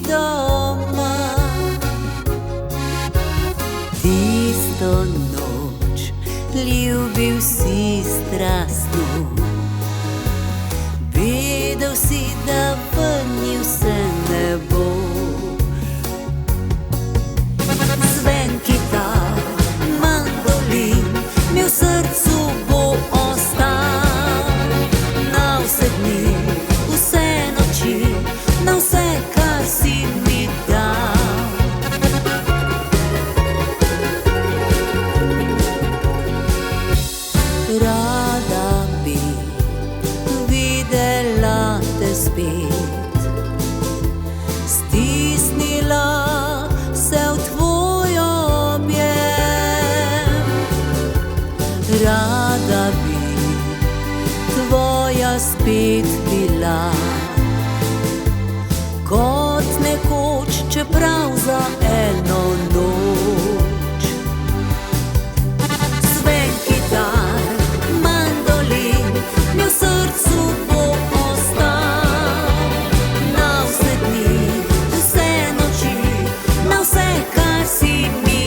doma. Tisto noč ljubil si strastno, vedel si, da vrnil se ne boš. Zven kitar, mandolin mi v srcu bo ostal. Na vse dni, vse noči, na vse, kar si mi dal. Rada bi videla te spet, stisnila se v tvoj objem. Rada bi tvoja spet bila, kot nekoč, čeprav za eno noč. Zven kitar, mandolin mi v srcu bo ostal. Na vse dni, vse noči, na vse, kar si mi